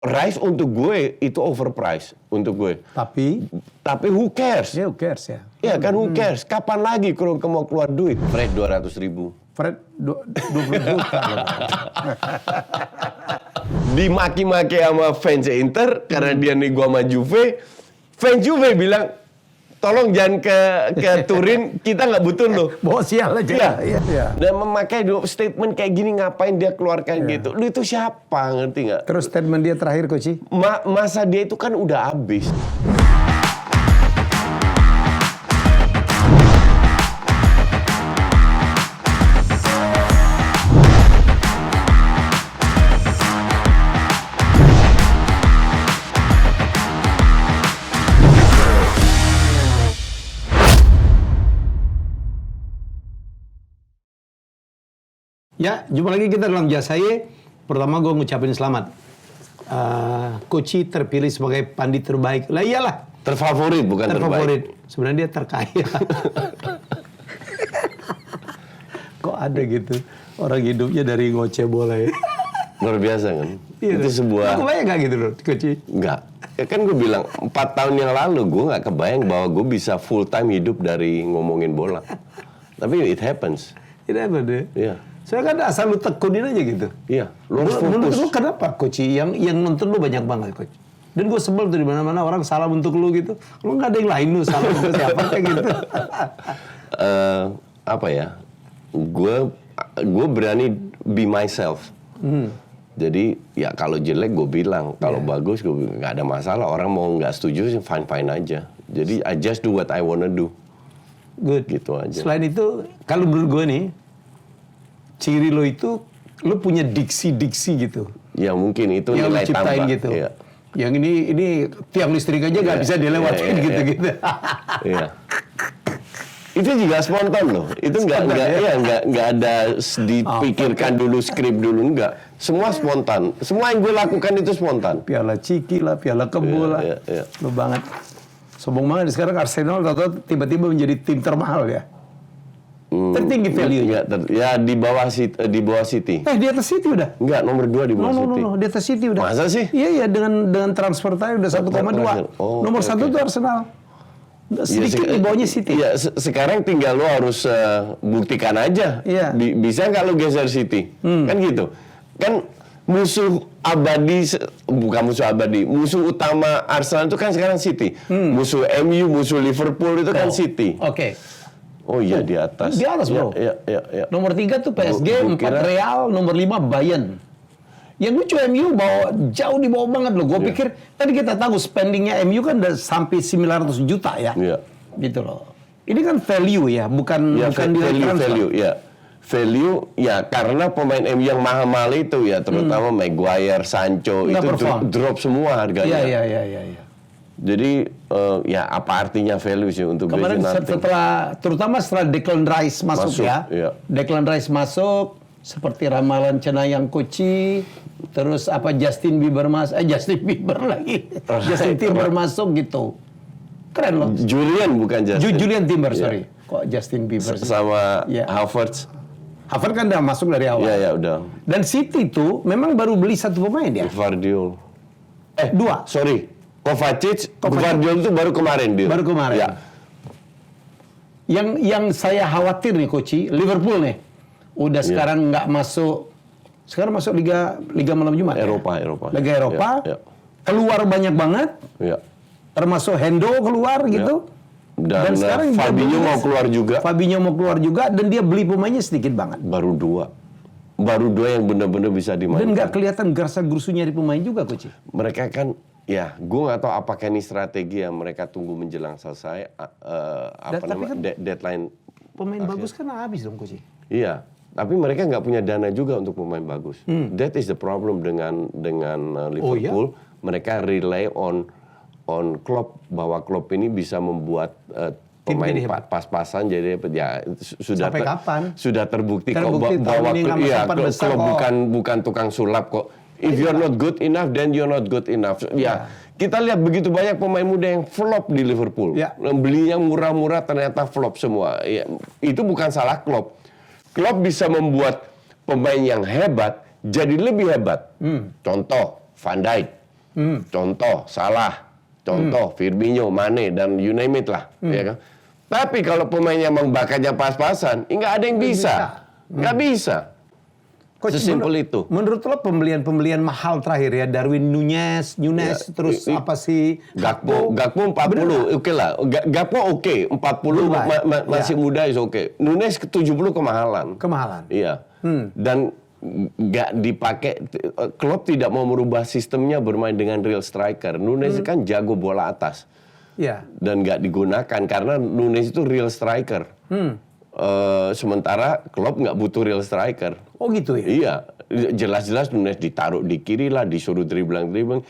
Rice untuk gue itu overpriced untuk gue. Tapi who cares? Ya, who cares ya. Ya kan who cares? Kapan lagi kalau mau keluar duit? Fred 200.000. Fred 20 juta. Dimaki-maki sama fans Inter karena dia nego sama Juve. Fans Juve bilang, tolong jangan ke Turin, kita nggak butuh lo. Bawa sial aja. Iya. Dan memakai statement kayak gini ngapain dia keluarkan gitu. Lu itu siapa, ngerti nggak? Terus statement dia terakhir, Coach. Masa dia itu kan udah habis. Ya, jumpa lagi kita dalam Jasaye. Pertama gue ngucapin selamat. Coach terpilih sebagai pandit terbaik. Lah iyalah. Terfavorit bukan terbaik. Sebenarnya dia terkaya. Kok ada gitu orang hidupnya dari ngoceh bola ya? Luar biasa kan? Iya, itu sebuah... Aku bayang gak gitu loh, Coach? Enggak. Ya kan gue bilang, 4 tahun yang lalu gue gak kebayang bahwa gue bisa full time hidup dari ngomongin bola. Tapi it happens. It happens deh. Iya. Saya kan asal lu tekunin aja gitu. Iya, lu harus fokus. Menurut lu kenapa, Coach? Yang nonton lu banyak banget, Coach. Dan gue sebel tuh di mana-mana orang salam untuk lu gitu. Lu nggak ada yang lain lu salam untuk siapa kayak gitu. Apa ya? Gue berani be myself. Jadi ya kalau jelek gue bilang, kalau bagus gue nggak ada masalah. Orang mau nggak setuju fine aja. Jadi I just do what I wanna do. Good. Gitu aja. Selain itu, kalau menurut gue nih, ciri lo itu, lo punya diksi-diksi gitu. Ya mungkin itu yang nilai lo ciptain tambah. gitu. Iya. Yang ini tiang listrik aja nggak bisa dilewatin gitu-gitu. Iya. Itu juga spontan loh. Itu nggak ada dipikirkan dulu, skrip dulu, enggak. Semua spontan. Semua yang gue lakukan itu spontan. Piala Ciki lah, Piala Kebo lah. Iya. Lo banget. Sombong banget sekarang Arsenal tahu tiba-tiba menjadi tim termahal ya. Tertinggi value-nya. Ya di bawah City. Di atas City udah. Enggak, nomor 2 di bawah City. Di atas City udah. Masa sih? Iya, dengan transfer tadi udah 1,2. Nomor 1 itu Arsenal. Sedikit di bawahnya City. Iya, sekarang tinggal lo harus buktikan aja. Iya. Bisa nggak lo geser City? Kan gitu. Kan musuh abadi, bukan musuh abadi, musuh utama Arsenal itu kan sekarang City. Musuh MU, musuh Liverpool itu kan City. Oke. Oh iya, di atas. Di atas, bro. Iya. Nomor 3 tuh PSG, 4 Real, nomor 5 Bayern. Yang lucu MU jauh di bawah banget loh. Gue pikir, tadi kita tahu spendingnya MU kan udah sampai 900 juta ya. Iya. Gitu loh. Ini kan value ya, bukan value, ya. Value, ya karena pemain MU yang mahal-mahal itu ya, terutama Maguire, Sancho, nggak itu perform. drop semua harganya. Iya. Jadi ya apa artinya value sih untuk kemarin terutama setelah Declan Rice masuk ya. Iya. Declan Rice masuk seperti ramalan cenayang Koci, terus Justin Bieber lagi. Justin Timber masuk gitu. Keren loh. Julian bukan Justin. Julian Timber, sorry. Kok Justin Bieber sama Havertz. Havertz kan udah masuk dari awal. Iya, udah. Dan City itu memang baru beli 1 pemain ya? Gvardiol. 2. Sorry. Kovacic, Gvardiol itu baru kemarin dia. Baru kemarin. Ya. Yang saya khawatir nih, Coach, Liverpool nih. Udah sekarang nggak masuk. Sekarang masuk Liga Malam Jumat. Eropa. Liga Eropa. Ya. Keluar banyak banget. Ya. Termasuk Hendo keluar gitu. Dan sekarang Fabinho mau keluar juga. Dan dia beli pemainnya sedikit banget. Baru 2 yang benar-benar bisa dimainkan. Dan nggak kelihatan gersa-gerusunya di pemain juga, Coach. Mereka kan, ya, gue nggak tahu apakah ini strategi yang mereka tunggu menjelang selesai deadline. Pemain bagus kan habis dong, Coach. Iya, tapi mereka nggak punya dana juga untuk pemain bagus. That is the problem dengan Liverpool. Mereka rely on Klopp, bahwa Klopp ini bisa membuat pemain pas-pasan, jadi ya sampai kapan? Sudah terbukti kok bahwa Klopp bukan tukang sulap kok. If you're not good enough, then you're not good enough. Ya, kita lihat begitu banyak pemain muda yang flop di Liverpool. Beli yang murah-murah ternyata flop semua. Ya, itu bukan salah Klopp. Klopp bisa membuat pemain yang hebat jadi lebih hebat. Contoh, Van Dijk. Contoh Salah, contoh Firmino, Mane dan you name it lah, ya kan. Tapi kalau pemainnya memang bakatnya pas-pasan, nggak ada yang bisa, nggak bisa. Coach, sesimpel itu. Menurut lo pembelian mahal terakhir ya, Darwin Nunez, terus apa sih? Gakpo 40, oke lah. Gakpo oke, 40 masih muda is oke. Nunez ke 70 kemahalan. Iya. Dan nggak dipakai. Klopp tidak mau merubah sistemnya bermain dengan real striker. Nunez kan jago bola atas. Iya. Dan nggak digunakan karena Nunez itu real striker. Sementara Klopp nggak butuh real striker. Oh gitu ya? Iya, jelas-jelas Nunez ditaruh di kiri lah, disuruh dribbling.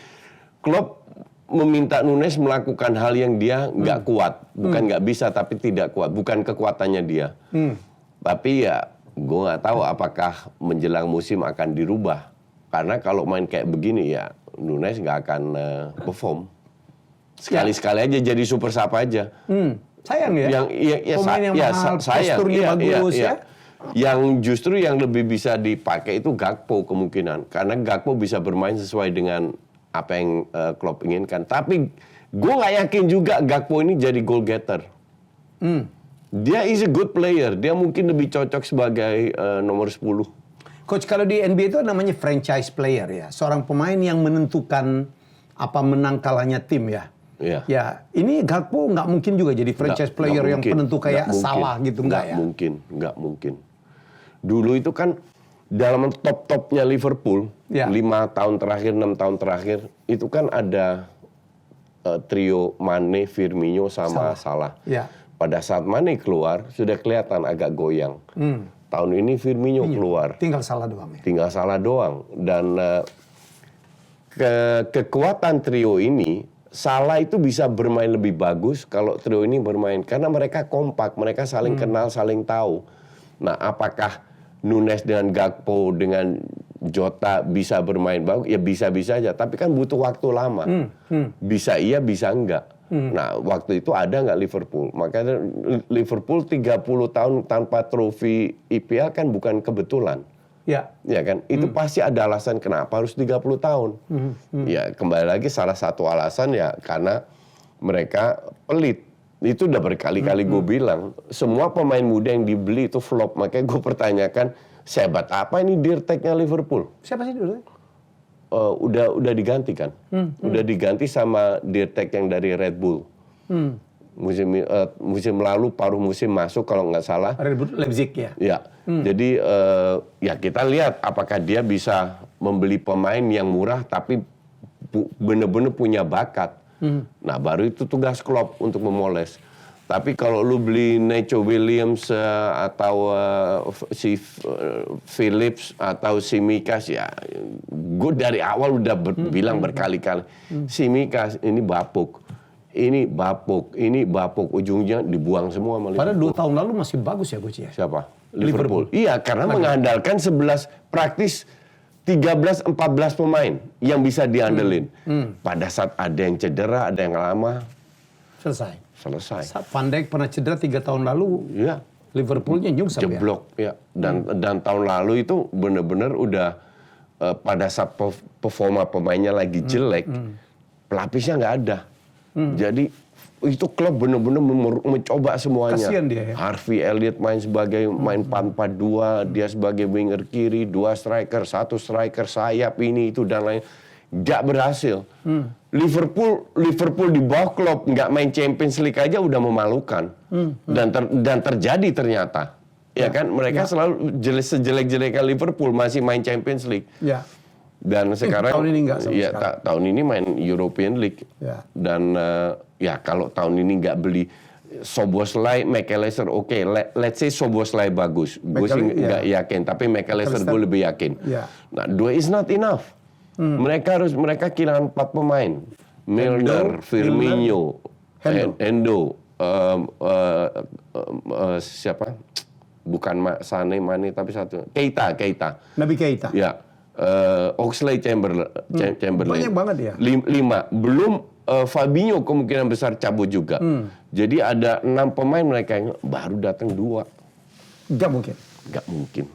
Klopp meminta Nunez melakukan hal yang dia nggak kuat, bukan nggak bisa tapi tidak kuat, bukan kekuatannya dia. Tapi ya, gue nggak tahu apakah menjelang musim akan dirubah. Karena kalau main kayak begini ya, Nunez nggak akan perform. Sekali-sekali aja jadi super sub aja. Sayang ya? Pemain yang mahal, posturnya bagus ya? Yang justru yang lebih bisa dipakai itu Gakpo kemungkinan. Karena Gakpo bisa bermain sesuai dengan apa yang Klopp inginkan. Tapi gue nggak yakin juga Gakpo ini jadi goal getter. Dia is a good player. Dia mungkin lebih cocok sebagai nomor 10. Coach, kalau di NBA itu namanya franchise player ya. Seorang pemain yang menentukan apa menang kalahnya tim ya. Iya. Ya, ini Gakpo nggak mungkin juga jadi franchise player yang penentu kayak Salah gitu, nggak ya? Nggak mungkin. Dulu itu kan dalam top-topnya Liverpool, 5 tahun terakhir, 6 tahun terakhir, itu kan ada trio Mane, Firmino, sama Salah. Ya. Pada saat Mane keluar, sudah kelihatan agak goyang. Tahun ini Firmino keluar. Tinggal Salah doang ya? Tinggal Salah doang. Dan kekuatan trio ini, Salah itu bisa bermain lebih bagus kalau trio ini bermain. Karena mereka kompak, mereka saling kenal, saling tahu. Nah, apakah Nunez dengan Gakpo dengan Jota bisa bermain bagus? Ya bisa-bisa aja. Tapi kan butuh waktu lama. Bisa iya, bisa enggak. Nah, waktu itu ada nggak Liverpool? Makanya Liverpool 30 tahun tanpa trofi IPL kan bukan kebetulan. Ya kan? Itu pasti ada alasan kenapa harus 30 tahun. Ya, kembali lagi salah satu alasan ya karena mereka pelit. Itu udah berkali-kali gue bilang, semua pemain muda yang dibeli itu flop. Makanya gue pertanyakan, sehebat apa ini dirteknya Liverpool? Siapa sih dulu? Udah diganti kan? Udah diganti sama dirtek yang dari Red Bull. Musim lalu paruh musim masuk kalau nggak salah. Red Bull Leipzig ya? Ya, jadi ya kita lihat apakah dia bisa membeli pemain yang murah tapi benar-benar punya bakat. Nah, baru itu tugas Klopp untuk memoles. Tapi kalau lu beli Neco Williams atau si Phillips atau Tsimikas ya, gue dari awal udah bilang berkali-kali, Tsimikas ini bapuk. Ini bapuk, ujungnya dibuang semua sama Liverpool. Padahal 2 tahun lalu masih bagus ya Coach ya? Siapa? Liverpool. Iya, karena mengandalkan 13-14 pemain yang bisa diandelin. Pada saat ada yang cedera, ada yang lama, selesai. Saat Van Dijk pernah cedera 3 tahun lalu, iya. Liverpoolnya nyungsep jeblok ya. Dan tahun lalu itu benar-benar udah pada saat performa pemainnya lagi jelek, pelapisnya nggak ada. Jadi itu klub benar-benar mencoba semuanya. Kasian dia ya. Harvey Elliott main sebagai main 4-4-2, dia sebagai winger kiri, 2 striker, 1 striker sayap ini itu dan lain. Nggak berhasil. Liverpool di bawah Klopp nggak main Champions League aja udah memalukan. Dan terjadi ternyata. Ya kan, mereka selalu sejelek-jeleknya Liverpool masih main Champions League. Ya. Dan sekarang tahun ini enggak sama sekali. Tahun ini main European League. Ya. Dan ya kalau tahun ini nggak beli Szoboszlai, McAllister oke. Let's say Szoboszlai bagus. Gue sih nggak yakin, tapi McAllister gue lebih yakin. Ya. Nah, 2 is not enough. Mereka kehilangan 4 pemain. Milner, Firmino, Endo, siapa? Bukan Sane, Mane, tapi satu. Keita. Naby Keita. Ya. Oxlade-Chamberlain. Banyak banget ya. 5. Belum Fabinho kemungkinan besar cabut juga. Jadi ada 6 pemain mereka yang baru datang 2. Gak mungkin. Gak mungkin.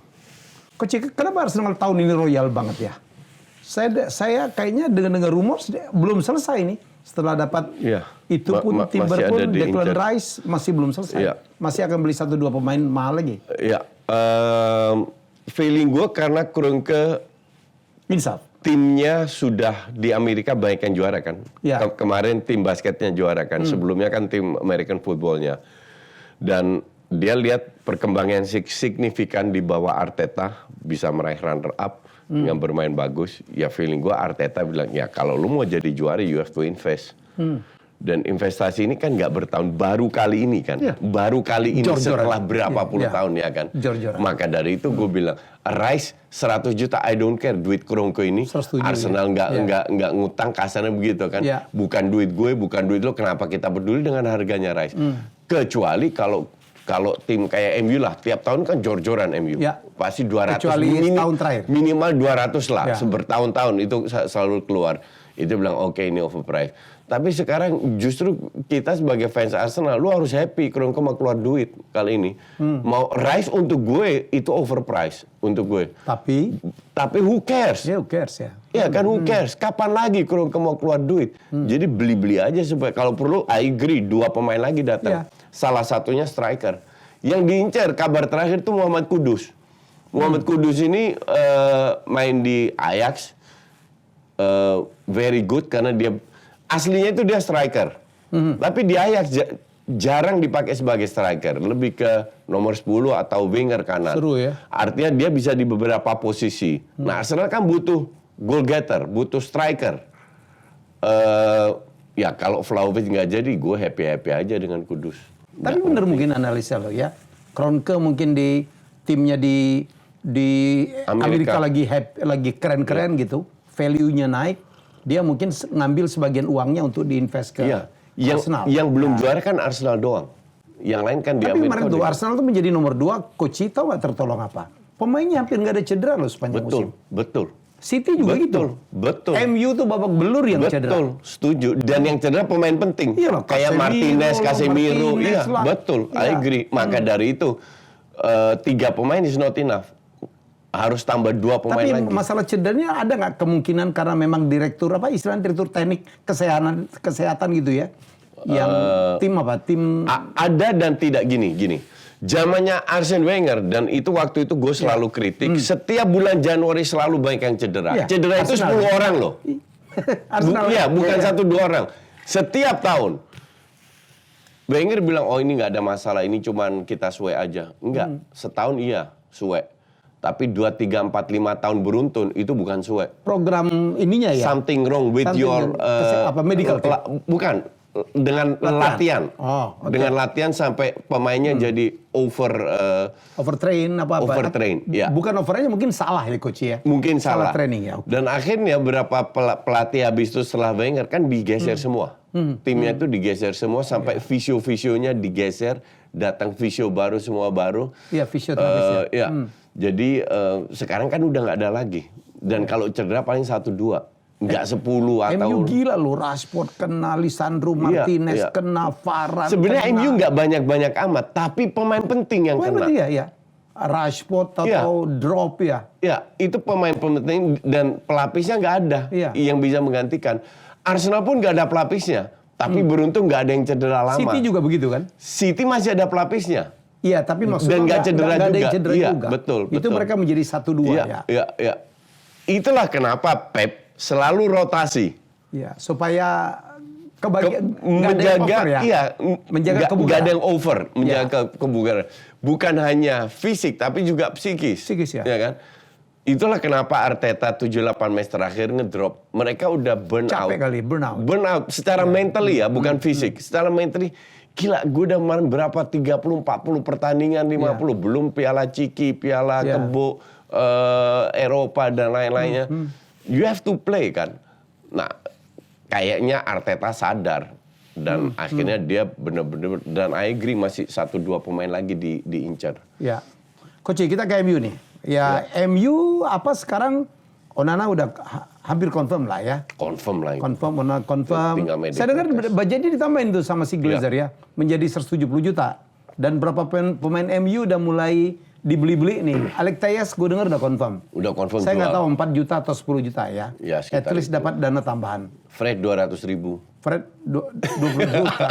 Coach, kenapa Arsenal tahun ini royal banget ya? Saya kayaknya dengar rumor belum selesai nih. Setelah dapat itu pun Timber pun Declan Rice masih belum selesai. Masih akan beli 1-2 pemain mahal lagi. Feeling gue karena Kroenke insaf. Timnya sudah di Amerika banyak yang juara kan. Kemarin tim basketnya juara kan. Sebelumnya kan tim American footballnya. Dan dia lihat perkembangan signifikan di bawah Arteta, bisa meraih runner up, yang bermain bagus. Ya feeling gue Arteta bilang, ya kalau lu mau jadi juara you have to invest. Dan investasi ini kan nggak bertahun, baru kali ini kan. Baru kali ini setelah berapa puluh tahun ya kan. Maka dari itu gue bilang, Rice 100 juta I don't care, duit Kroenke ini. Arsenal nggak ngutang, kasarnya begitu kan. Bukan duit gue, bukan duit lo, kenapa kita peduli dengan harganya Rice. Kecuali kalau tim kayak MU lah, tiap tahun kan jor-joran MU. Pasti 200. Kecuali tahun terakhir. Minimal 200 lah, bertahun-tahun itu selalu keluar. Itu bilang oke, ini overpriced. Tapi sekarang justru kita sebagai fans Arsenal, lu harus happy Kroenke mau keluar duit kali ini. Mau Rice untuk gue itu overpriced untuk gue. Tapi who cares? Who cares ya? Ya kan who cares? Kapan lagi Kroenke mau keluar duit? Jadi beli-beli aja supaya kalau perlu I agree 2 pemain lagi datang. Salah satunya striker. Yang diincar kabar terakhir itu Muhammad Kudus. Muhammad Kudus ini main di Ajax. Very good karena dia aslinya itu dia striker. Tapi di Ajax jarang dipakai sebagai striker, lebih ke nomor 10 atau winger kanan. Seru ya. Artinya dia bisa di beberapa posisi. Nah, Arsenal kan butuh goal getter, butuh striker. Ya kalau Vlahovic nggak jadi, gue happy aja dengan Kudus. Tapi bener mungkin analisa lo ya. Kroenke mungkin di timnya di Amerika lagi keren-keren gitu. Value-nya naik, dia mungkin ngambil sebagian uangnya untuk diinvest ke Arsenal. Yang belum juara kan Arsenal doang. Yang lain kan di Amerika. Tapi kemarin tuh Arsenal tuh menjadi nomor 2, Coach tahu nggak tertolong apa? Pemainnya hampir nggak ada cedera loh sepanjang musim. Betul. City juga gitu. Betul. MU tuh babak belur yang cedera. Betul, setuju. Dan yang cedera pemain penting. Kayak Martinez, Casemiro. Iya, betul. I agree. Maka dari itu 3 pemain is not enough. Harus tambah 2 pemain lagi. Tapi masalah cederanya ada nggak kemungkinan karena memang direktur direktur teknik kesehatan gitu ya? Yang tim ada dan tidak gini. Zamannya Arsene Wenger dan itu waktu itu gue selalu kritik. Setiap bulan Januari selalu banyak yang cedera. Cedera itu 10 orang loh. Bukan 1-2 orang. Setiap tahun. Wenger bilang, oh ini nggak ada masalah, ini cuman kita suwe aja. Enggak, setahun iya suwe. Tapi 2, 3, 4, 5 tahun beruntun itu bukan suwe. Program ininya ya? Something wrong with your medical bukan dengan latihan. Dengan latihan sampai pemainnya jadi overtrain apa? Overtrain, ya. Bukan overnya mungkin salah ya coach ya. Mungkin salah training ya. Dan akhirnya berapa pelatih habis itu setelah Wenger kan digeser semua. Timnya itu digeser semua sampai visio-visionya digeser, datang visio baru semua baru. Iya, fisioterapis ya. Jadi sekarang kan udah nggak ada lagi. Dan kalau cedera paling 1-2. Nggak 10 atau... MU gila loh. Rashford kena, Lisandro Martinez kena, Varane sebenarnya MU nggak banyak-banyak amat. Tapi pemain penting yang kena. Ya. Rashford atau drop ya. Ya, itu pemain penting dan pelapisnya nggak ada yang bisa menggantikan. Arsenal pun nggak ada pelapisnya. Tapi beruntung nggak ada yang cedera lama. City juga begitu kan? City masih ada pelapisnya. Iya, tapi maksudnya dan nggak cedera juga. Betul. Itu mereka menjadi 1-2 ya. Iya. Itulah kenapa Pep selalu rotasi. Iya, supaya menjaga kebugaran. Nggak ada yang over, menjaga kebugaran. Bukan hanya fisik, tapi juga psikis. Ya kan? Itulah kenapa Arteta 7-8 match terakhir ngedrop. Mereka udah burn out. Capek kali, burn out. Burn out secara mentally ya, bukan fisik. Secara mentally, gila, gue udah main berapa 30-40 pertandingan 50, belum Piala Ciki, Piala Kebo, Eropa dan lain-lainnya. You have to play kan. Nah, kayaknya Arteta sadar dan akhirnya dia benar-benar, dan I agree masih 1-2 pemain lagi diincar. Ya, Coach, kita ke MU nih. Ya, MU apa sekarang Onana udah hampir confirm lah ya. Confirm lah. Onana confirm. Saya dengar budgetnya ditambahin tuh sama si Glazer ya, menjadi 170 juta. Dan berapa pemain MU udah mulai dibeli-beli nih. Alex Telles gue dengar udah confirm. Udah confirm. Saya nggak tahu 4 juta atau 10 juta ya. Ya, At least dapat dana tambahan. Fred 200.000. Fred 20 juta.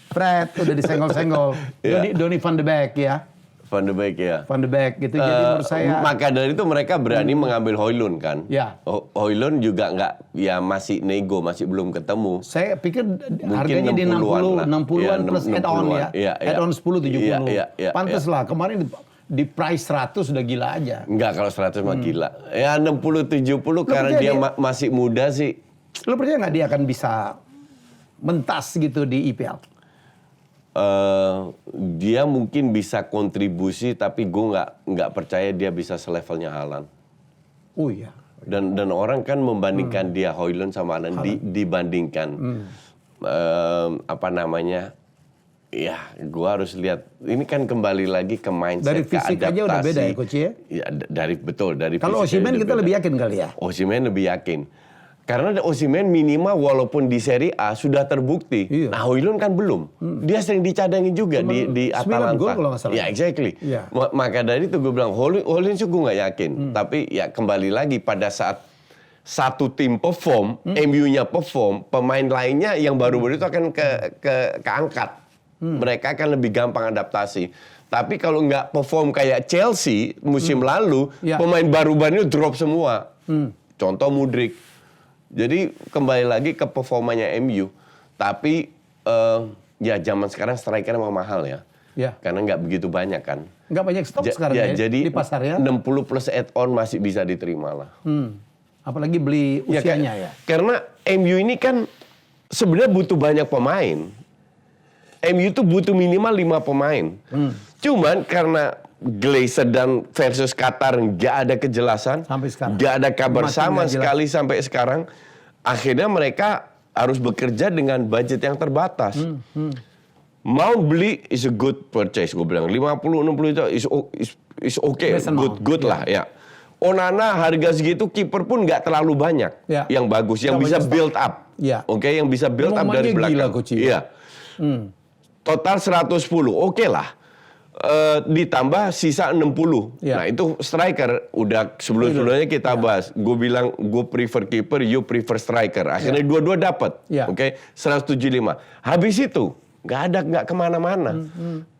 Fred udah disenggol-senggol. Donny van de Beek ya. Van de Beek ya. Van de Beek gitu. Jadi menurut saya. Maka dari itu mereka berani mengambil Højlund kan. Ya. Højlund juga nggak, ya masih nego, masih belum ketemu. Saya pikir Mungkin harganya di 60-an plus add-on ya. Iya. Add-on 10-70. Iya. Pantes lah. Kemarin di price 100 udah gila aja. Enggak, kalau 100 mah gila. Ya 60-70 karena dia masih muda sih. Lo percaya nggak dia akan bisa mentas gitu di IPL? Dia mungkin bisa kontribusi, tapi gue nggak percaya dia bisa selevelnya Haaland. Oh iya. Dan orang kan membandingkan dia Højlund sama Haaland. Dibandingkan apa namanya? Ya, gue harus lihat. Ini kan kembali lagi ke mindset, dari fisik aja udah beda ya, Coach ya? Ya, dari kalau Osimhen kita lebih yakin kali ya? Osimhen lebih yakin. Karena Osimhen minimal walaupun di Serie A sudah terbukti. Iya. Nah, Højlund kan belum. Dia sering dicadangin juga di Atalanta. 9 gol kalau nggak salah. Ya, exactly. Ya. Maka dari itu gue bilang, Højlund sih gue nggak yakin. Tapi ya kembali lagi pada saat satu tim perform, MU-nya perform, pemain lainnya yang baru-baru itu akan keangkat. Mereka akan lebih gampang adaptasi. Tapi kalau nggak perform kayak Chelsea musim lalu, pemain baru-baru drop semua. Contoh Mudryk. Jadi kembali lagi ke performanya MU. Tapi ya zaman sekarang striker memang mahal ya. Karena nggak begitu banyak kan. Nggak banyak stok sekarang ya jadi di pasar ya. 60 plus add-on masih bisa diterima lah. Apalagi beli usianya ya. Karena MU ini kan sebenarnya butuh banyak pemain. MU itu butuh minimal 5 pemain. Cuman karena Glazer dan versus Qatar nggak ada kejelasan, nggak ada kabar sama sekali sampai sekarang. Akhirnya mereka harus bekerja dengan budget yang terbatas. Mau beli is a good purchase, gue bilang 50-60 itu is okay, good lah ya. Onana harga segitu, kiper pun nggak terlalu banyak yang bagus, yang bisa build up, oke, yang bisa build up dari belakang. Iya. Total 110, oke lah. Ditambah sisa 60. Nah itu striker udah sebelum-sebelumnya kita bahas. Gue bilang gue prefer keeper, you prefer striker. Akhirnya dua-dua dapat. Oke, 175. Habis itu nggak kemana-mana.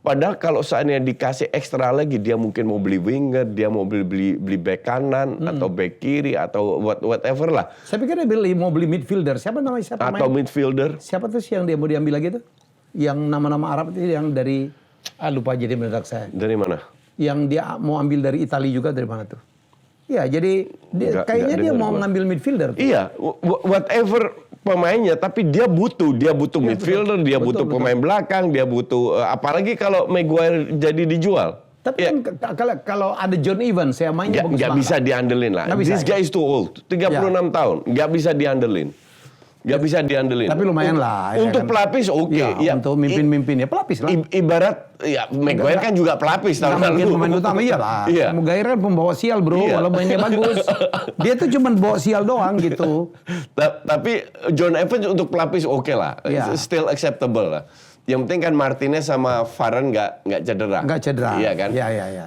Padahal kalau saatnya dikasih ekstra lagi, dia mungkin mau beli winger, dia mau beli back kanan atau back kiri atau whatever lah. Saya pikir dia mau beli midfielder. Siapa namanya? Atau midfielder. Siapa tuh yang dia mau diambil lagi tuh? Yang nama-nama Arab itu yang dari lupa jadi mendadak saya. Dari mana? Yang dia mau ambil dari Italia juga, dari mana tuh? Ya, jadi kayaknya dia mau ngambil midfielder tuh. Iya, whatever pemainnya, tapi dia butuh midfielder, dia butuh pemain belakang, dia butuh apalagi kalau Maguire jadi dijual. Tapi kan kalau ada John Evans, saya mainnya bagus banget. Nggak bisa diandelin lah. This guy is too old, 36 tahun, nggak bisa diandelin. Gak bisa diandelin. Tapi lumayan lah. Untuk pelapis oke. Ya, untuk mimpin-mimpin ya pelapis lah. Ibarat ya Maguire kan juga pelapis tahun lalu. Pemain utama iya lah. Maguire kan pembawa sial bro. Kalau mainnya bagus. Dia tuh cuma bawa sial doang gitu. Tapi John Evans untuk pelapis oke lah. Still acceptable lah. Yang penting kan Martinez sama Varane nggak cedera. Nggak cedera. Iya kan? Iya.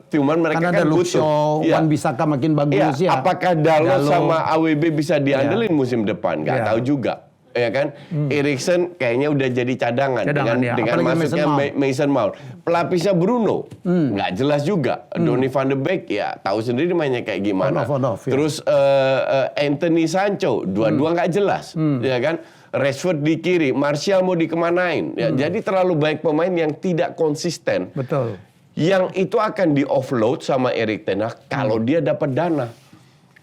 Cuman mereka kan butuh. Wan-Bissaka makin bagus ya. Apakah Dalot sama AWB bisa diandelin musim depan? Nggak tahu juga. Ya kan? Eriksen kayaknya udah jadi cadangan dengan masuknya Mason Mount. Pelapisnya Bruno nggak jelas juga. Donny van de Beek ya tahu sendiri mainnya kayak gimana. Terus Anthony Sancho dua-dua nggak jelas. Ya kan? Rashford di kiri, Martial mau dikemanain. Ya, jadi terlalu banyak pemain yang tidak konsisten. Betul. Yang itu akan di-offload sama Erik ten Hag kalau dia dapat dana.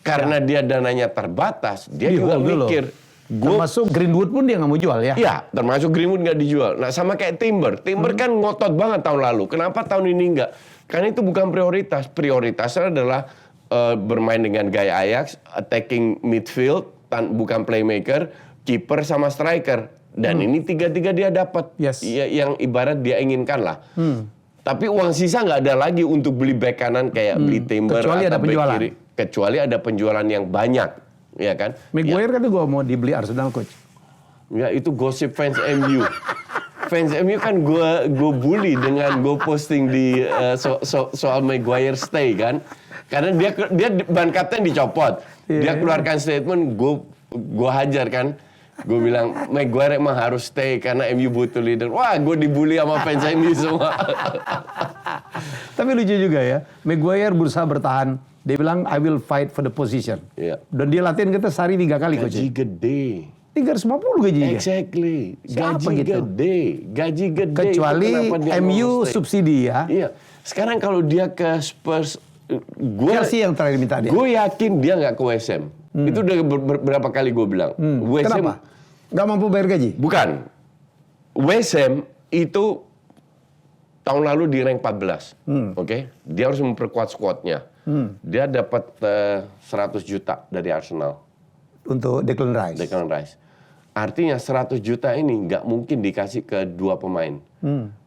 Karena dia dananya terbatas, dia juga mikir. Termasuk Greenwood pun dia nggak mau jual ya? Iya, termasuk Greenwood nggak dijual. Nah sama kayak Timber. Timber kan ngotot banget tahun lalu. Kenapa tahun ini nggak? Karena itu bukan prioritas. Prioritasnya adalah bermain dengan gaya Ajax, attacking midfield, bukan playmaker, kiper sama striker. Dan ini tiga-tiga dia dapat. Yang ibarat dia inginkan lah. Tapi uang sisa nggak ada lagi untuk beli back kanan kayak beli Timber kecuali atau ada back kiri. Kecuali ada penjualan yang banyak. Ya kan? Maguire kan gue mau dibeli Arsenal coach. Ya itu gosip fans MU. fans MU kan gue bully dengan gue posting di soal Maguire stay kan. Karena dia ban kapten dicopot. Dia keluarkan statement, gue hajar kan. Gue bilang Maguire emang harus stay karena MU butuh leader. Wah, gue dibully sama fans MU semua. Tapi lucu juga ya, Maguire berusaha bertahan. Dia bilang I will fight for the position. Dan dia latihan kita sehari 3 kali coach. Gaji gede. 350 gajinya. Exactly. Siapa Gaji gede. Kecuali MU subsidi ya. Iya. Sekarang kalau dia ke Spurs, Chelsea yang terakhir minta dia. Gue yakin dia nggak ke West Ham. Itu udah berapa kali gue bilang. West Kenapa? Nggak mampu bayar gaji? Bukan. West Ham itu tahun lalu di rank 14. Oke? Dia harus memperkuat squadnya. Dia dapat 100 juta dari Arsenal. Untuk Declan Rice. Artinya 100 juta ini nggak mungkin dikasih ke 2 pemain.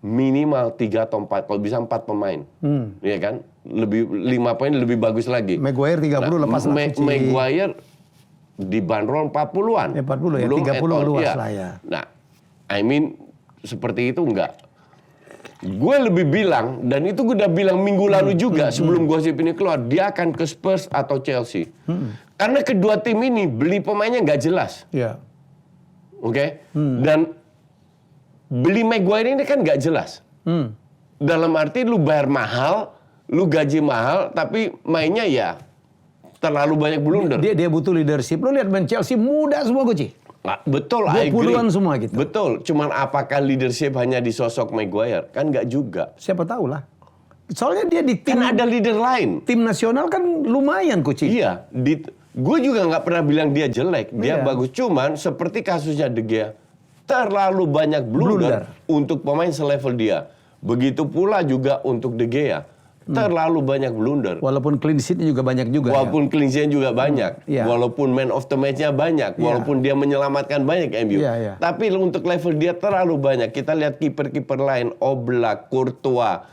Minimal 3 atau 4, kalau bisa 4 pemain. Iya kan? 5 poin lebih bagus lagi. Maguire 30 lepas lah. Maguire dibanderol 40-an. Ya 40 ya, 30 luas lah ya. Nah, I mean seperti itu enggak. Gue lebih bilang, dan itu gue udah bilang minggu lalu juga sebelum gosip ini keluar, dia akan ke Spurs atau Chelsea. Karena kedua tim ini beli pemainnya nggak jelas. Iya. Oke? Dan beli Maguire ini kan nggak jelas. Dalam arti lu bayar mahal, lu gaji mahal, tapi mainnya ya terlalu banyak blunder. Dia butuh leadership. Lu lihat main Chelsea muda semua Goci. Nah, betul, 20-an semua gitu. Betul, cuman apakah leadership hanya di sosok Maguire? Kan nggak juga. Siapa tahu lah. Soalnya dia di tim, kan ada leader lain. Tim nasional kan lumayan Goci. Iya, gue juga nggak pernah bilang dia jelek, dia bagus. Cuman seperti kasusnya De Gea, terlalu banyak blunder untuk pemain selevel dia. Begitu pula juga untuk De Gea. Terlalu banyak blunder. Walaupun clean sheet-nya juga banyak juga. Walaupun clean sheet juga banyak. Walaupun man of the match-nya banyak. Walaupun dia menyelamatkan banyak MU. Tapi untuk level dia terlalu banyak. Kita lihat kiper-kiper lain. Oblak, Courtois,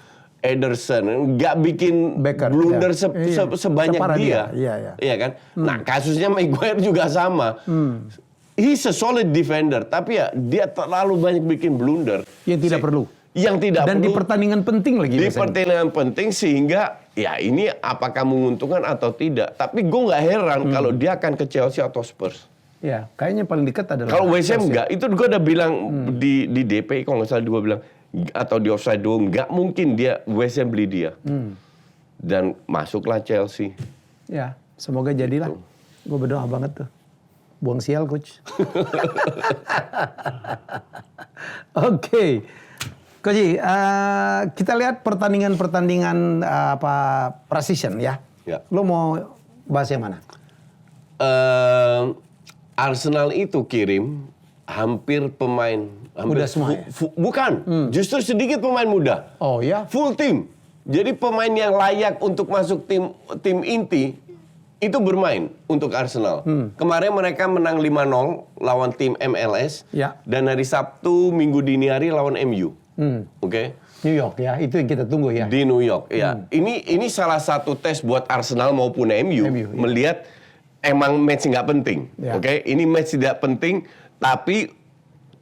Ederson. Nggak bikin blunder sebanyak dia. Iya kan? Nah kasusnya Maguire juga sama. He's a solid defender. Tapi ya dia terlalu banyak bikin blunder. Yang tidak perlu. Yang tidak dan perlu. Di pertandingan penting lagi. Di pertandingan penting sehingga ya ini apakah menguntungkan atau tidak. Tapi gue nggak heran kalau dia akan ke Chelsea atau Spurs. Ya, kayaknya paling dekat adalah. Kalau West Ham nggak, itu gue udah bilang di DP kalau nggak salah gue bilang atau di offside dulu nggak mungkin dia West Ham beli dia. Dan masuklah Chelsea. Ya, semoga jadilah. Gue berdoa banget tuh. Buang sial coach. Oke. Coach, kita lihat pertandingan precision ya. Lo mau bahas yang mana? Arsenal itu kirim hampir pemain. Muda semua ya? Bukan, justru sedikit pemain muda. Oh ya? Full tim. Jadi pemain yang layak untuk masuk tim inti itu bermain untuk Arsenal. Kemarin mereka menang 5-0 lawan tim MLS. Dan hari Sabtu minggu dini hari lawan MU. Oke. New York ya, itu yang kita tunggu ya. Di New York ya. Ini salah satu tes buat Arsenal maupun MU melihat emang match nggak penting. Oke, ini match tidak penting, tapi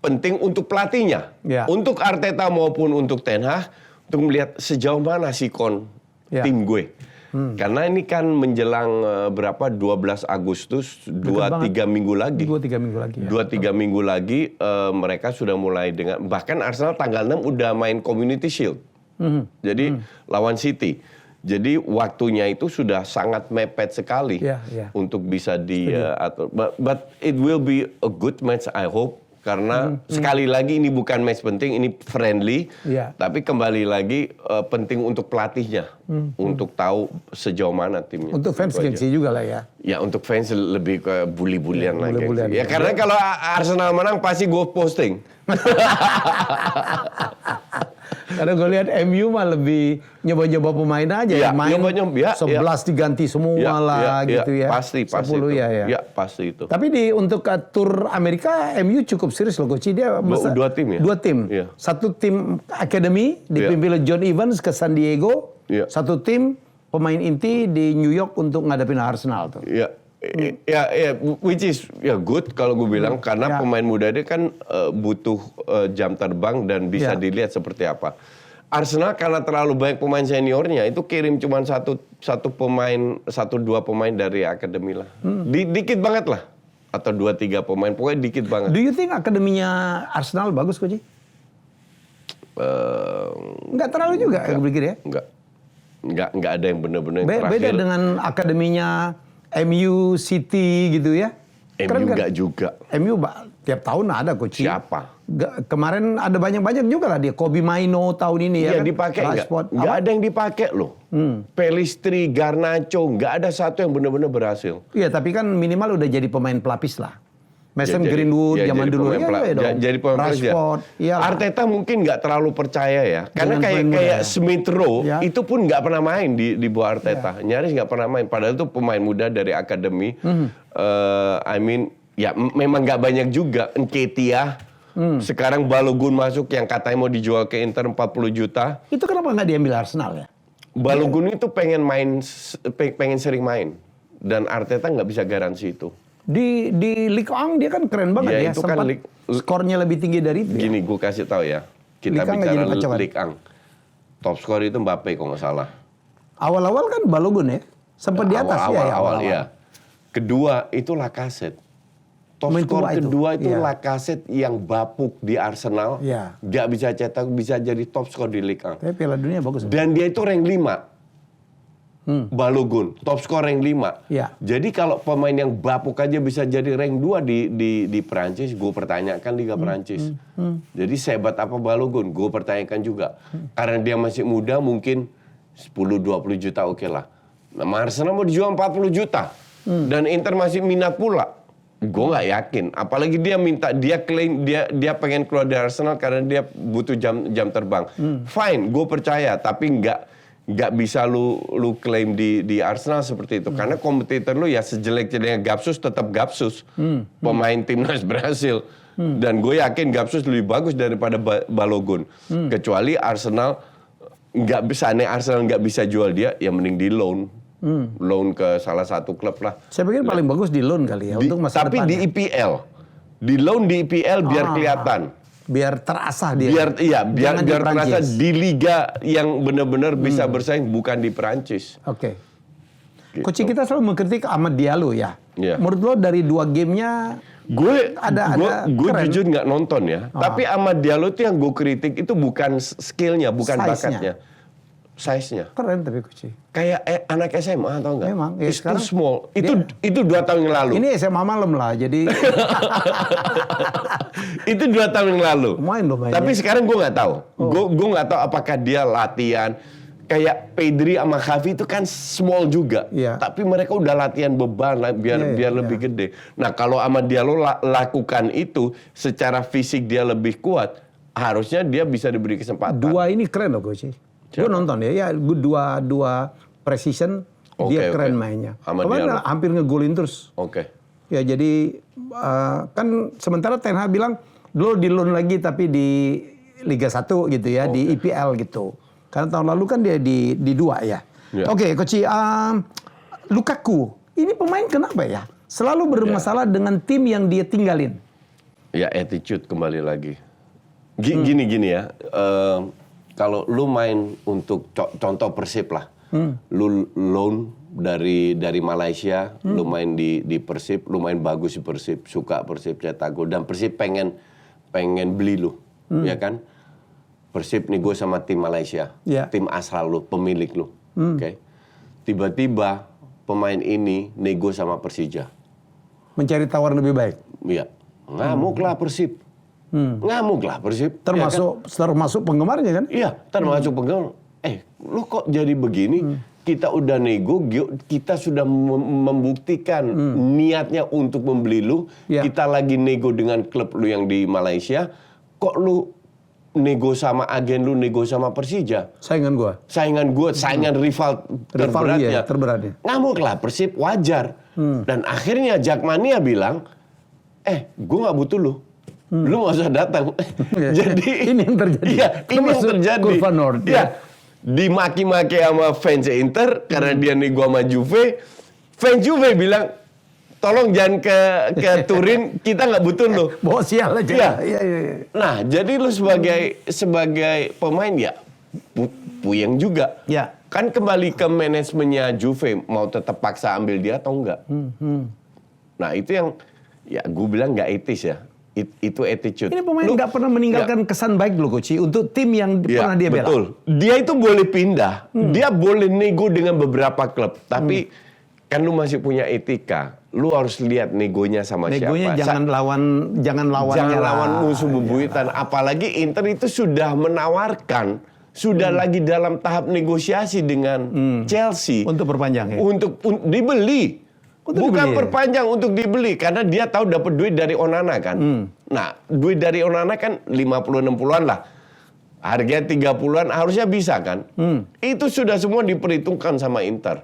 penting untuk pelatihnya, untuk Arteta maupun untuk Ten Hag untuk melihat sejauh mana sikon tim gue. Karena ini kan menjelang 12 Agustus, 2-3 minggu lagi. 2-3 minggu lagi. 2-3 minggu lagi mereka sudah mulai dengan, bahkan Arsenal tanggal 6 udah main Community Shield. Jadi lawan City. Jadi waktunya itu sudah sangat mepet sekali untuk bisa diatur. But it will be a good match I hope. Karena sekali lagi ini bukan match penting, ini friendly. Tapi kembali lagi penting untuk pelatihnya. Untuk tahu sejauh mana timnya. Untuk fans gengsi juga lah ya. Ya untuk fans lebih ke bully-bulian lagi. Ya karena kalau Arsenal menang pasti gue posting. Karena gue lihat MU mah lebih nyoba-nyoba pemain aja ya, main nyoba-nyoba, 11 diganti semua lah gitu ya. Pasti 10 itu. Ya, pasti itu. Tapi untuk tur Amerika MU cukup serius loh coach. Dia dua tim ya. Dua tim. Satu tim academy dipimpin oleh John Evans ke San Diego. Satu tim pemain inti di New York untuk ngadepin Arsenal tuh. Ya, which is good kalau gue bilang karena pemain muda dia kan butuh jam terbang dan bisa dilihat seperti apa. Arsenal karena terlalu banyak pemain seniornya itu kirim cuma dua pemain dari akademi lah. Dikit banget lah. Atau 2-3 pemain, pokoknya dikit banget. Do you think akademinya Arsenal bagus, Coach? Nggak terlalu juga, gue pikir ya? Nggak ada yang benar-benar terakhir. Beda dengan akademinya MU, City gitu ya? MU nggak juga. MU tiap tahun ada, Coach. Siapa? Kemarin ada banyak-banyak juga lah dia. Kobe Maino tahun ini ya kan? Dipakai nggak ada yang dipakai loh. Pelistri, Garnacho, nggak ada satu yang benar-benar berhasil. Iya, tapi kan minimal udah jadi pemain pelapis lah. Mason Greenwood zaman dulu jadi pemain pelapis ya. Arteta mungkin nggak terlalu percaya ya. Karena kayak Smith Rowe itu pun nggak pernah main di bawah Arteta. Nyaris nggak pernah main. Padahal itu pemain muda dari akademi. Memang nggak banyak juga. Nketiah. Sekarang Balogun masuk yang katanya mau dijual ke Inter 40 juta. Itu kenapa nggak diambil Arsenal ya? Balogun itu pengen sering main. Dan Arteta nggak bisa garansi itu. Di Ligue 1 dia kan keren banget ya. Itu sempat kan skornya lebih tinggi dari itu. Gini gue kasih tahu ya. Kita bicara Ligue 1. Top skor itu Mbappe kalau nggak salah. Awal-awal kan Balogun ya. Sempat di atas awal. Kedua itu Lacazette. Top skor kedua itu Lacazette yang bapuk di Arsenal. Nggak bisa cetak, bisa jadi top skor di Ligue 1. Tapi Piala Dunia bagus. Dan dia itu rank 5. Balogun, top skor rank 5. Jadi kalau pemain yang bapuk aja bisa jadi rank 2 di Perancis, gue pertanyakan Liga Perancis. Jadi sehebat apa Balogun? Gue pertanyakan juga. Karena dia masih muda mungkin 10-20 juta oke lah. Nah, Arsenal mau dijual 40 juta. Dan Inter masih minat pula. Gue nggak yakin. Apalagi dia klaim dia pengen keluar dari Arsenal karena dia butuh jam terbang. Fine, gue percaya. Tapi nggak bisa lu klaim di Arsenal seperti itu. Karena kompetitor lu ya sejelek-jeleknya Gapsus tetap Gapsus. Pemain timnas berhasil. Dan gue yakin Gapsus lebih bagus daripada Balogun. Kecuali Arsenal nggak bisa jual dia, ya mending di loan. Loan ke salah satu klub lah. Saya pikir paling bagus di loan kali ya untuk masa tapi depan. Tapi di IPL. Di loan di IPL biar kelihatan. Biar terasah dia. Biar terasa di liga yang benar-benar bisa bersaing, bukan di Perancis. Oke. Coach kita selalu mengkritik Amad Diallo ya. Menurut lo dari 2 gamenya gue keren. Jujur nggak nonton ya. Tapi Amad Diallo itu yang gue kritik itu bukan skillnya, bukan bakatnya. Size-nya. Keren tapi Coach. Kayak anak SMA atau enggak? Memang. It's too small. Itu 2 tahun yang lalu. Ini SMA malam lah, jadi. Itu 2 tahun yang lalu. Main loh mainnya. Tapi sekarang gue nggak tahu. Gue nggak tahu apakah dia latihan. Kayak Pedri sama Xavi itu kan small juga. Tapi mereka udah latihan beban biar lebih gede. Nah kalau Amad Diallo lakukan itu, secara fisik dia lebih kuat, harusnya dia bisa diberi kesempatan. 2 ini keren loh Coach. Gue nonton ya, dua precision dia keren mainnya. Kemarin hampir ngegolin terus. Ya jadi kan sementara Ten Hag bilang dulu di loan lagi tapi di Liga 1 gitu ya, di IPL gitu. Karena tahun lalu kan dia di 2 ya. Oke, Coach, Lukaku ini pemain kenapa ya? Selalu bermasalah dengan tim yang dia tinggalin. Ya attitude kembali lagi. Gini ya. Kalau lu main untuk contoh Persib lah, lu loan dari Malaysia, lu main di Persib, lu main bagus di Persib, suka Persib cetak gol dan Persib pengen beli lu, ya kan? Persib nego sama tim Malaysia, tim asal lu, pemilik lu, oke? Tiba-tiba pemain ini nego sama Persija, mencari tawar lebih baik. Iya, ngamuklah Persib. Ngamuklah Persib. Termasuk penggemarnya kan? Iya, termasuk penggemar. Lu kok jadi begini? Kita udah nego, kita sudah membuktikan niatnya untuk membeli lu. Kita lagi nego dengan klub lu yang di Malaysia. Kok lu nego sama agen lu, nego sama Persija? Saingan rival terberatnya. Ngamuklah Persib, wajar. Dan akhirnya Jakmania bilang, gue nggak butuh lu. Lu nggak usah datang. Jadi ini yang terjadi. Iya, ini yang terjadi. Kurva Nord. Ya. Dimaki-maki sama fans Inter karena dia nego sama Juve. Fans Juve bilang, tolong jangan ke Turin, kita nggak butuh lo. Bawa sial aja. Iya. Nah, jadi lu sebagai pemain ya puyeng juga. Ya. Kan kembali ke manajemennya Juve, mau tetap paksa ambil dia atau enggak. Nah, itu yang ya gue bilang nggak etis ya. Itu attitude. Ini pemain nggak pernah meninggalkan kesan baik loh, Coach, untuk tim yang pernah dia bela. Betul. Dia itu boleh pindah, dia boleh nego dengan beberapa klub, tapi kan lu masih punya etika. Lu harus lihat negonya sama negonya siapa. Jangan lawan musuh bebuyutan. Apalagi Inter itu sudah menawarkan, sudah lagi dalam tahap negosiasi dengan Chelsea untuk perpanjang ya. Untuk dibeli. Bukan perpanjang, untuk dibeli karena dia tahu dapat duit dari Onana kan. Nah, duit dari Onana kan 50-60-an lah. Harganya 30-an harusnya bisa kan. Itu sudah semua diperhitungkan sama Inter.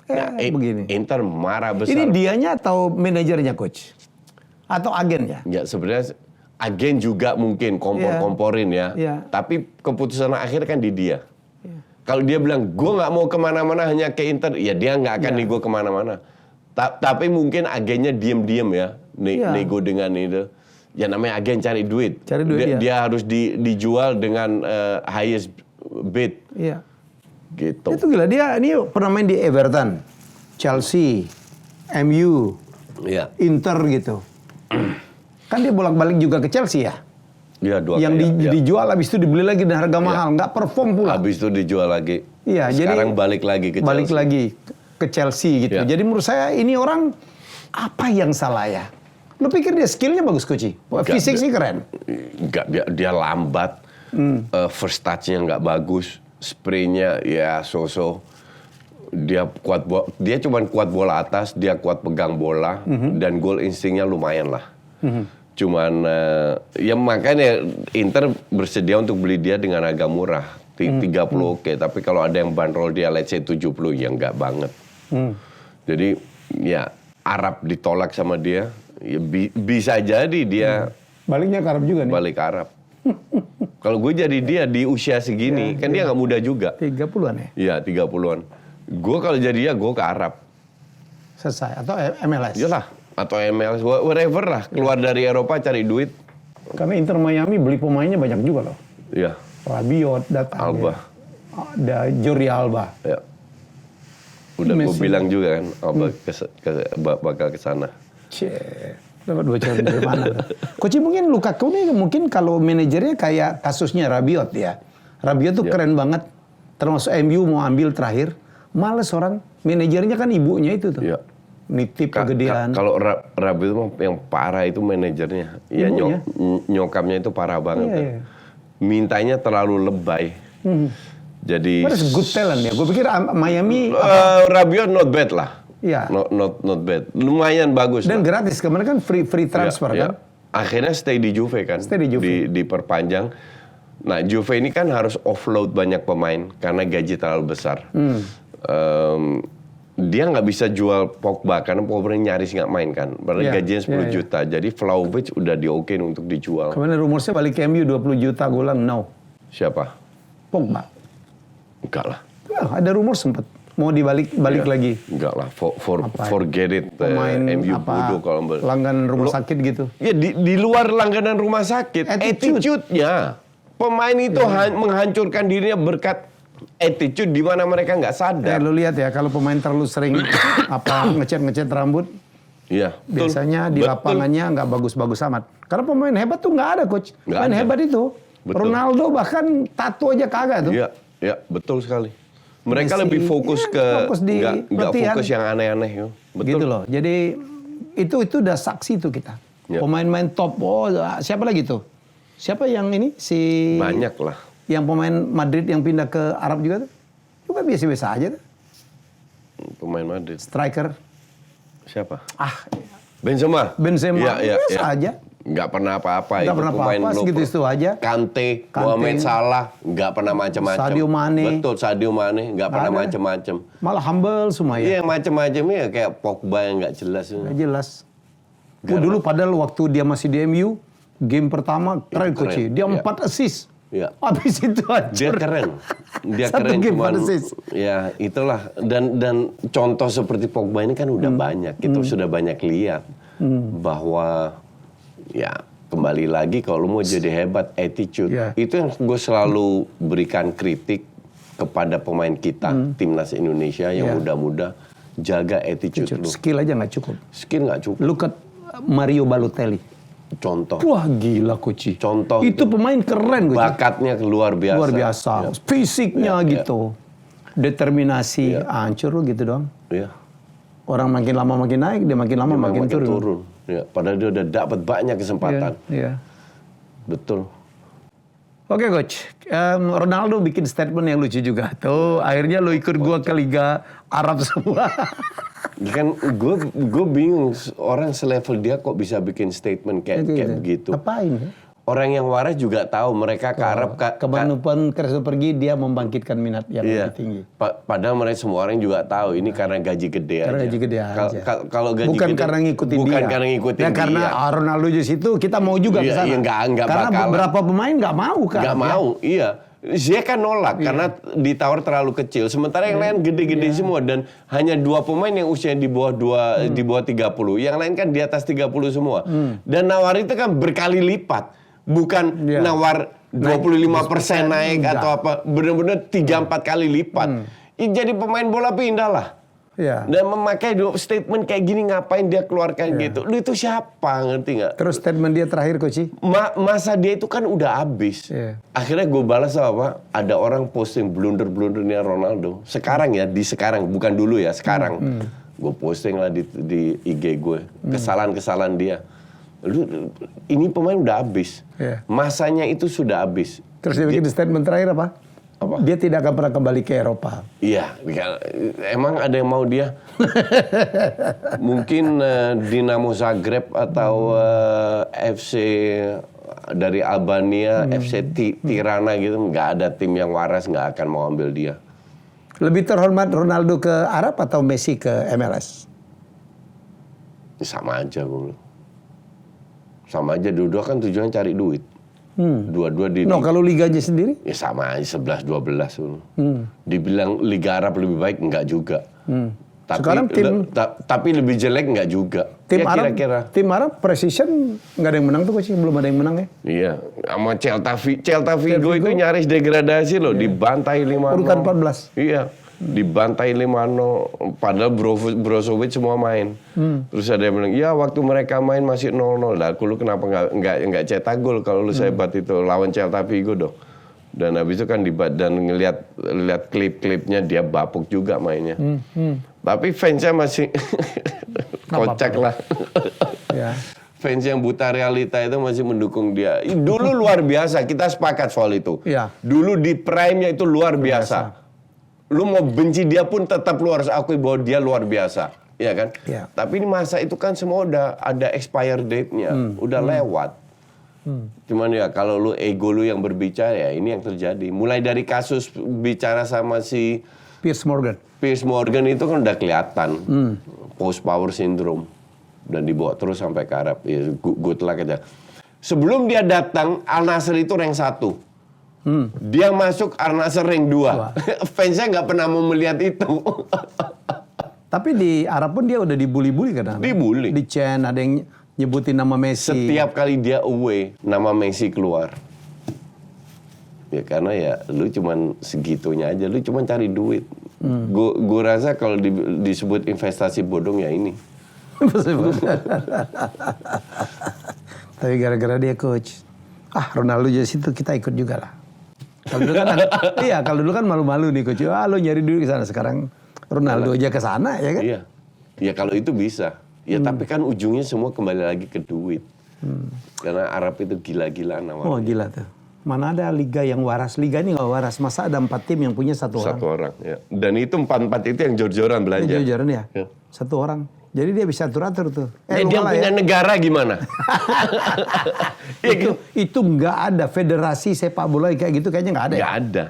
Nah, begini. Inter marah besar. Ini dianya atau manajernya, Coach? Atau agennya? Ya sebenarnya agen juga mungkin komporin ya. Tapi keputusan akhir kan di dia. Kalau dia bilang gue nggak mau kemana-mana hanya ke Inter, ya dia nggak akan nego kemana-mana. Tapi mungkin agennya diem-diem ya nego dengan itu. Ya namanya agen cari duit. Dia harus dijual dengan highest bid. Iya. Gitu. Itu gila, dia ini pernah main di Everton, Chelsea, MU, Inter gitu. Kan dia bolak-balik juga ke Chelsea ya? Iya, dijual habis itu dibeli lagi dengan harga mahal, nggak perform pula. Habis itu dijual lagi. Iya, sekarang balik lagi ke Chelsea. Gitu. Jadi menurut saya ini orang apa yang salah ya? Lu pikir dia skillnya bagus, Coach? Fisik sih keren. Enggak, dia lambat. First touch-nya nggak bagus. Spraynya ya so-so. Dia cuma kuat bola atas, dia kuat pegang bola, dan goal instingnya lumayan lah. Cuman ya makanya Inter bersedia untuk beli dia dengan harga murah. 30 oke, tapi kalau ada yang bandrol dia let's say 70 ya nggak banget. Jadi ya Arab ditolak sama dia, ya bisa jadi dia baliknya ke Arab juga nih. Balik ke Arab. Kalau gue jadi dia di usia segini, kan dia nggak muda juga. 30-an ya? Iya, 30-an. Gue kalau jadi dia, gue ke Arab. Selesai. Atau MLS? Iyalah, atau MLS, whatever lah. Keluar dari Eropa cari duit. Karena Inter Miami beli pemainnya banyak juga loh. Iya. Rabiot datang. Alba. Ada Jordi Alba. Ya. Udah gue bilang juga kan, Alba bakal ke sana. Dapat bocoran dari mana? Coach, mungkin Lukaku nih mungkin kalau manajernya kayak kasusnya Rabiot ya. Rabiot tuh keren banget. Termasuk MU mau ambil terakhir. Males orang. Manajernya kan ibunya itu tuh. Iya. Nitip kegedean. Kalau Rabiot yang parah itu manajernya. Ya nyokapnya itu parah banget. Iya. Mintanya terlalu lebay. Jadi What is good talent ya? Gue pikir Miami Rabiot not bad lah. Iya. Not bad. Lumayan bagus. Dan gratis, kemarin kan free transfer kan? Akhirnya stay di Juve kan. Diperpanjang. Nah, Juve ini kan harus offload banyak pemain karena gaji terlalu besar. Dia nggak bisa jual Pogba karena Pogba nyaris nggak main kan. Padahal gajinya 10 juta. Jadi Vlahovic udah diokein untuk dijual. Kemarin rumornya balik ke MU 20 juta, gue bilang no. Siapa? Pogba. Enggak lah. Ada rumor sempet. Mau dibalik lagi. Enggak lah, forget it. MU bodoh kalau langganan rumah sakit gitu. Ya di luar langganan rumah sakit, attitude-nya. Pemain itu menghancurkan dirinya berkat attitude di mana mereka nggak sadar. Lu lihat ya, kalau pemain terlalu sering ngecat rambut, biasanya di lapangannya nggak bagus-bagus amat. Karena pemain hebat tuh nggak ada, Coach. Pemain hebat itu. Betul. Ronaldo bahkan tato aja kagak tuh. Iya, betul sekali. Mereka Messi, lebih fokus nggak fokus yang aneh-aneh. Betul. Gitu loh. Jadi itu udah saksi tuh kita. Pemain-pemain top. Oh, siapa lagi tuh? Siapa yang ini? Banyak lah. Yang pemain Madrid yang pindah ke Arab juga tuh? Juga biasa-biasa aja tuh. Pemain Madrid. Striker. Siapa? Benzema. Biasa aja. Nggak pernah apa-apa. Nggak pernah apa-apa, segitu aja. Kante, Mohamed Salah, nggak pernah macam-macam. Sadio Mane. Betul, Sadio Mane, nggak pernah macam-macam. Malah humble semua ya. Iya, macam-macam ya, kayak Pogba yang nggak jelas. Nggak jelas. Dulu padahal waktu dia masih di MU, game pertama keren Coach. Dia 4 assist. Ya. Habis itu Dia hancur. keren. Dia Satu keren game cuman persis. ya itulah dan contoh seperti Pogba ini kan udah banyak. Kita sudah banyak lihat bahwa ya kembali lagi kalau mau jadi hebat attitude. Yeah. Itu yang gue selalu berikan kritik kepada pemain kita timnas Indonesia yang muda-muda, jaga attitude lu. Skill aja nggak cukup. Skill nggak cukup. Look at Mario Balotelli. Contoh. Wah gila Coach. Contoh. Itu pemain keren Coach. Bakatnya luar biasa. Luar biasa. Ya. Fisiknya Ya, gitu. Determinasi. Ya. Hancur gitu doang. Ya. Orang makin lama makin naik, dia makin lama makin turun. Ya, padahal dia udah dapat banyak kesempatan. Iya. Betul. Oke Coach, Ronaldo bikin statement yang lucu juga. Tuh, akhirnya lo ikut gua ke Liga Arab semua. Kan gue bingung orang selevel dia kok bisa bikin statement kayak begitu. Apain ya? Orang yang waras juga tahu mereka ke Arab Kemanapun Kreso pergi dia membangkitkan minat yang iya. lebih tinggi. Padahal mereka semua orang juga tahu ini karena gaji gede Karena aja. gaji gede aja. Kalau gaji bukan gede, karena ngikutin dia. Bukan karena ngikutin ya, dia. karena Ronaldo di situ kita mau juga ke sana. Iya, enggak karena bakalan. beberapa pemain nggak mau kan. Nggak mau, iya. Ziyech kan nolak karena ditawar terlalu kecil. Sementara yang lain gede-gede semua dan hanya 2 pemain yang usianya di bawah 30. Yang lain kan di atas 30 semua. Dan nawar itu kan berkali lipat. Bukan nawar 25% naik atau apa. Benar-benar 3-4 kali lipat. Jadi pemain bola pindah lah. Ya. Dan memakai statement kayak gini ngapain dia keluarkan gitu. Lu itu siapa, ngerti nggak? Terus statement dia terakhir Coach. Masa dia itu kan udah habis. Iya. Akhirnya gue balas apa? Ada orang posting blunder-blundernya Ronaldo. Sekarang ya, sekarang bukan dulu ya, sekarang. Gue posting lah di IG gue. Kesalahan-kesalahan dia. Ini pemain udah habis. Iya. Masanya itu sudah habis. Terus dia bikin statement terakhir apa? Dia tidak akan pernah kembali ke Eropa. Iya, emang ada yang mau dia? Mungkin Dinamo Zagreb atau FC dari Albania, FC Tirana gitu, nggak ada tim yang waras nggak akan mau ambil dia. Lebih terhormat Ronaldo ke Arab atau Messi ke MLS? Sama aja, gue bilang. Sama aja, dua-dua kan tujuannya cari duit. Dua-dua kalau liganya sendiri? Ya sama aja 11-12. Dibilang Liga Arab lebih baik enggak juga. Tapi sekarang tapi lebih jelek enggak juga. Tim ya, Arab, kira-kira. tim Arab Precision nggak ada yang menang tuh Coach, belum ada yang menang ya? Iya, sama Celta Vigo itu nyaris degradasi loh, dibantai 5-0. Urutan 14. Iya. Dibantai 5-0, padahal Brozovic semua main. Terus ada yang bilang, ya waktu mereka main masih 0-0. Lah, lu kenapa nggak cetak gol kalau lu sehebat itu lawan Celta Vigo dong. Dan habis itu kan dan ngelihat klip-klipnya dia bapuk juga mainnya. Tapi fansnya masih kocak lah. Ya. Fans yang buta realita itu masih mendukung dia. Dulu luar biasa, kita sepakat soal itu. Ya. Dulu di prime-nya itu luar biasa. Lu mau benci dia pun tetap lu harus akui bahwa dia luar biasa, ya kan? Ya. Tapi ini masa itu kan semua udah ada expire date-nya, udah lewat. Cuman ya kalau lu ego lu yang berbicara ya ini yang terjadi. Mulai dari kasus bicara sama si Piers Morgan itu kan udah kelihatan post power syndrome dan dibawa terus sampai ke Arab. Ya, good luck aja. Sebelum dia datang Al Nassr itu rank 1. Dia masuk Al Nassr rank 2. Fansnya nggak pernah mau melihat itu. Tapi di Arab pun dia udah dibully-bully kan? Dibully. Di Chen ada yang nyebutin nama Messi. Setiap kali dia away, nama Messi keluar. Ya karena ya lu cuman segitunya aja, lu cuman cari duit. Gue rasa kalau disebut investasi bodong ya ini. Tapi gara-gara dia Coach. Ronaldo jadi situ kita ikut juga lah. Kalau dulu kan kalau dulu kan malu-malu nih Coach. Lo nyari duit ke sana, sekarang Ronaldo aja ke sana ya kan? Iya. Ya kalau itu bisa. Ya tapi kan ujungnya semua kembali lagi ke duit. Karena Arab itu gila-gilaan namanya. Oh gila tuh. Mana ada liga yang waras? Liga ini nggak waras. Masa ada 4 tim yang punya satu orang? Satu orang, ya. Dan itu 4-4 itu yang jor-joran belanja. Jor-joran ya? Satu orang. Jadi dia bisa atur-atur tuh. Dia punya negara gimana? itu nggak ada federasi sepak bola kayak gitu, kayaknya nggak ada. Nggak ada.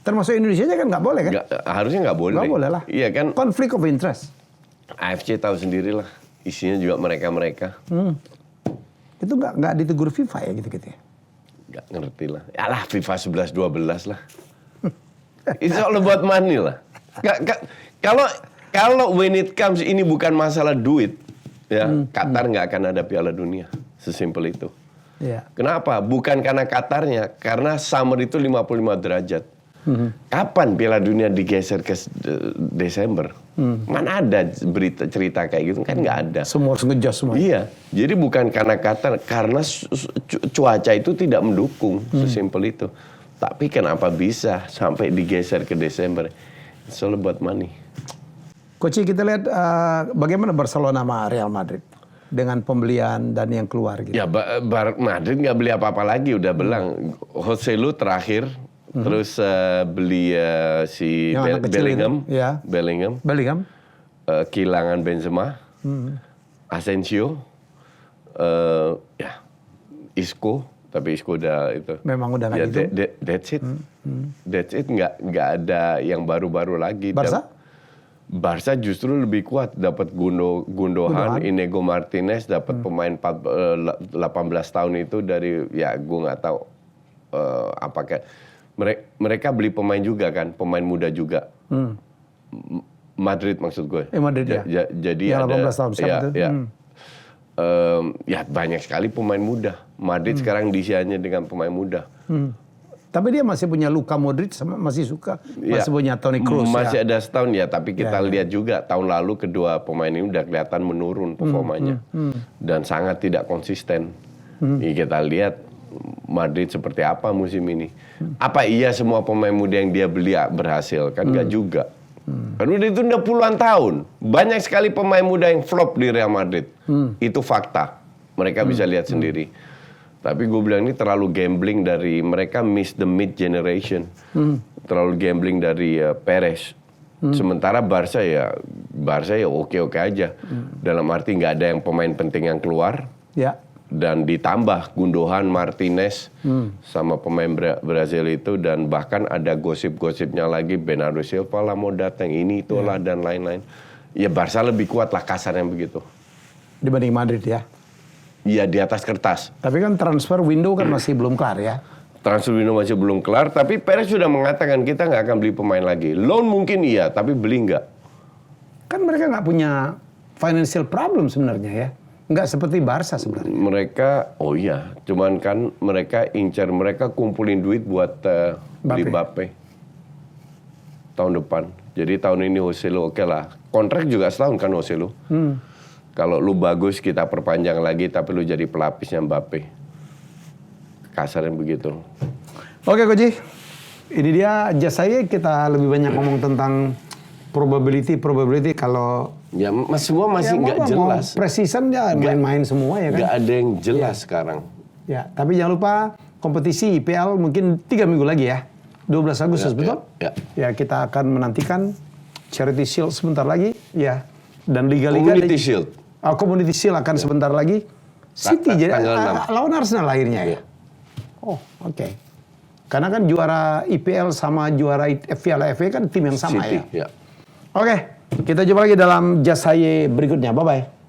Termasuk Indonesia kan nggak boleh kan? Harusnya nggak boleh. Nggak boleh lah. Iya kan? Konflik of interest. AFC tahu sendiri lah. Isinya juga mereka-mereka. Itu nggak ditegur FIFA ya gitu-gitu ya? Gak ngerti lah. Yalah FIFA 11-12 lah. It's all about money lah. Kalau when it comes ini bukan masalah duit, ya Qatar nggak akan ada Piala Dunia. Sesimpel itu. Ya. Kenapa? Bukan karena Qatarnya, karena summer itu 55 derajat. Kapan Piala Dunia digeser ke Desember? Mana ada berita cerita kayak gitu? Kan nggak ada. Semua harus ngejas semua. Iya, jadi bukan karena Qatar, karena cuaca itu tidak mendukung, sesimpel itu. Tapi kenapa bisa sampai digeser ke Desember? It's all about money. Coach, kita lihat bagaimana Barcelona sama Real Madrid dengan pembelian dan yang keluar gitu. Ya, Madrid nggak beli apa-apa lagi, udah belang. Joselu terakhir. Terus beli si Bellingham, ya. Bellingham, kehilangan Benzema, Asensio, ya Isco, tapi Isco udah itu. Memang udah nggak ya, gitu. That's it, that's it. Nggak ada yang baru-baru lagi. Barca? Barca justru lebih kuat, dapat Gundogan, Inigo Martinez, dapat pemain 18 tahun itu dari ya gue nggak tahu apakah. Mereka beli pemain juga kan, pemain muda juga. Madrid maksud gue. Madrid ya. Jadi yang ada 18 tahun siapa itu? Ya banyak sekali pemain muda. Madrid sekarang diisiannya dengan pemain muda. Tapi dia masih punya Luka Modric, masih suka. Masih punya Toni Kroos. Masih ada setahun ya, tapi kita lihat juga tahun lalu kedua pemain ini udah kelihatan menurun performanya. Dan sangat tidak konsisten. Kita lihat Madrid seperti apa musim ini. Apa iya semua pemain muda yang dia beli berhasil? Kan nggak juga. Kan udah puluhan tahun. Banyak sekali pemain muda yang flop di Real Madrid. Itu fakta. Mereka bisa lihat sendiri. Tapi gue bilang ini terlalu gambling dari mereka, miss the mid generation. Terlalu gambling dari Perez. Sementara Barca ya oke-oke aja. Dalam arti nggak ada yang pemain penting yang keluar. Ya. Dan ditambah Gundogan, Martinez, sama pemain Brazil itu. Dan bahkan ada gosip-gosipnya lagi, Bernardo Silva lah mau datang, ini itulah dan lain-lain. Ya Barca lebih kuat lah kasarnya begitu. Dibanding Madrid ya? Iya di atas kertas. Tapi kan transfer window kan masih belum kelar ya? Transfer window masih belum kelar, tapi Perez sudah mengatakan kita nggak akan beli pemain lagi. Loan mungkin iya, tapi beli nggak. Kan mereka nggak punya financial problem sebenarnya ya? Nggak seperti Barca sebenarnya. Mereka, oh iya, cuman kan mereka kumpulin duit buat beli Mbappe tahun depan. Jadi tahun ini Joselu oke lah. Kontrak juga setahun kan Joselu. Kalau lu bagus kita perpanjang lagi, tapi lu jadi pelapisnya Mbappe. Kasarnya begitu. Oke Koji, ini dia Jasaya, kita lebih banyak ngomong tentang probability kalau ya semua masih nggak jelas. Precision ya main-main semua ya kan. Nggak ada yang jelas sekarang. Ya, tapi jangan lupa kompetisi IPL mungkin 3 minggu lagi ya. 12 Agustus betul? Ya, kita akan menantikan Charity Shield sebentar lagi ya. Dan liga-liga Community Shield. Community Shield akan sebentar lagi. City jadi lawan Arsenal akhirnya ya. Oh, oke. Karena kan juara IPL sama juara Piala FA kan tim yang sama City, ya. Oke, kita jumpa lagi dalam Jasaye berikutnya. Bye-bye.